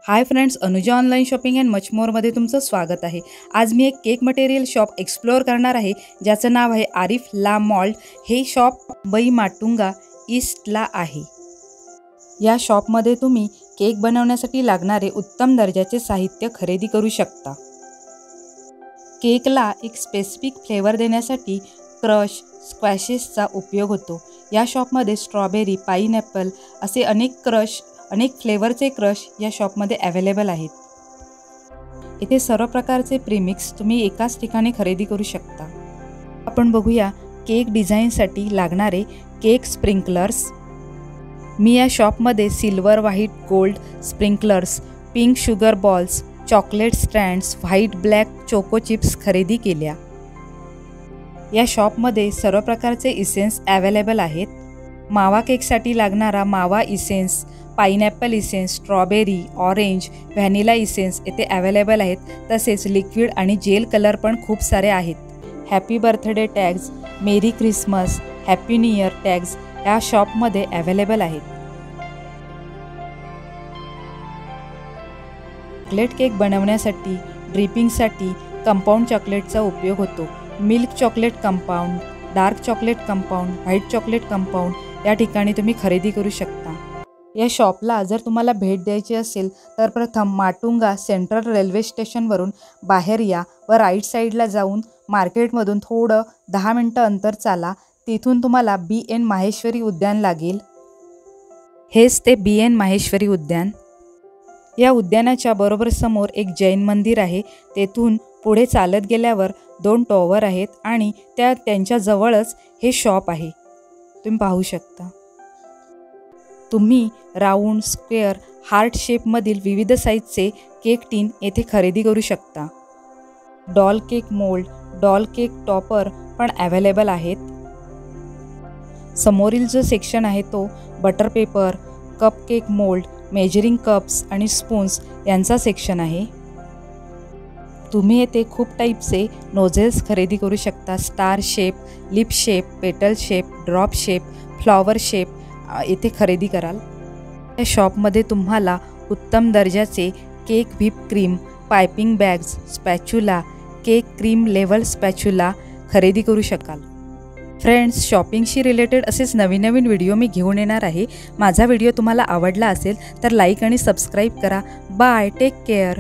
High friends, Anuja online shopping and much मोरमध्ये तुमचं स्वागत आहे। आज मी एक केक मटेरियल शॉप एक्सप्लोअर करणार आहे ज्याचं नाव आहे आरिफ ला मॉल्ट। हे शॉप मुंबई माटुंगा ईस्टला आहे। या शॉपमध्ये तुम्ही केक बनवण्यासाठी लागणारे उत्तम दर्जाचे साहित्य खरेदी करू शकता। केकला एक स्पेसिफिक फ्लेवर देण्यासाठी क्रश स्क्वॅशेसचा उपयोग होतो। या शॉपमध्ये स्ट्रॉबेरी, पाइनएपल असे अनेक फ्लेवरचे क्रश या शॉपमध्ये अवेलेबल आहेत। इथे सर्व प्रकारचे प्रीमिक्स तुम्ही एकाच ठिकाणी खरेदी करू शकता। आपण बघूया केक डिझाईनसाठी लागणारे केक स्प्रिंकलर्स। मी या शॉपमध्ये silver, white, gold sprinklers, pink sugar balls, chocolate strands, white black choco chips खरेदी केल्या। या शॉपमध्ये सर्व प्रकारचे इसेन्स अवेलेबल आहेत। मावा केकसाठी लागणारा मावा essence, pineapple essence, strawberry, orange, vanilla essence येथे अवेलेबल आहेत। तसेच लिक्विड आणि जेल कलर पण खूप सारे आहेत। Happy birthday tags, merry Christmas, happy new year tags या शॉपमध्ये अवेलेबल आहेत। चॉकलेट केक बनवण्यासाठी ड्रिपिंगसाठी कंपाऊंड चॉकलेटचा उपयोग होतो। Milk chocolate compound, dark chocolate compound, white chocolate compound या ठिकाणी तुम्ही खरेदी करू शकता। या शॉपला जर तुम्हाला भेट द्यायची असेल तर प्रथम माटुंगा सेंट्रल रेल्वे स्टेशनवरून बाहेर या व राईट साईडला जाऊन मार्केटमधून थोडं 10 मिनिटं अंतर चाला। तिथून तुम्हाला BN माहेश्वरी उद्यान लागेल। हेच ते BN माहेश्वरी उद्यान। या उद्यानाच्या बरोबर समोर एक जैन मंदिर आहे। तेथून पुढे चालत गेल्यावर 2 टॉवर आहेत आणि त्यांच्या जवळच हे शॉप आहे, तुम्ही पाहू शकता। तुम्ही राऊंड, स्क्वेअर, हार्ट शेपमधील विविध साईजचे केक टीन येथे खरेदी करू शकता। Doll cake mould, doll cake topper पण अवेलेबल आहेत। समोरील जो सेक्शन आहे तो butter paper, cup cake mould, measuring cups आणि स्पून्स यांचा सेक्शन आहे। तुम्ही येथे खूप टाईपचे नोझल्स खरेदी करू शकता। स्टार शेप, लिप शेप, पेटल shape, drop shape, flower shape येथे खरेदी कराल। या शॉपमध्ये तुम्हाला उत्तम दर्जाचे cake whip cream, piping bags, spatula, cake cream level spatula खरेदी करू शकाल। फ्रेंड्स, शॉपिंगशी रिलेटेड असेच नवीन व्हिडिओ मी घेऊन येणार आहे। माझा व्हिडिओ तुम्हाला आवडला असेल तर लाईक आणि सबस्क्राईब करा। Bye, take care.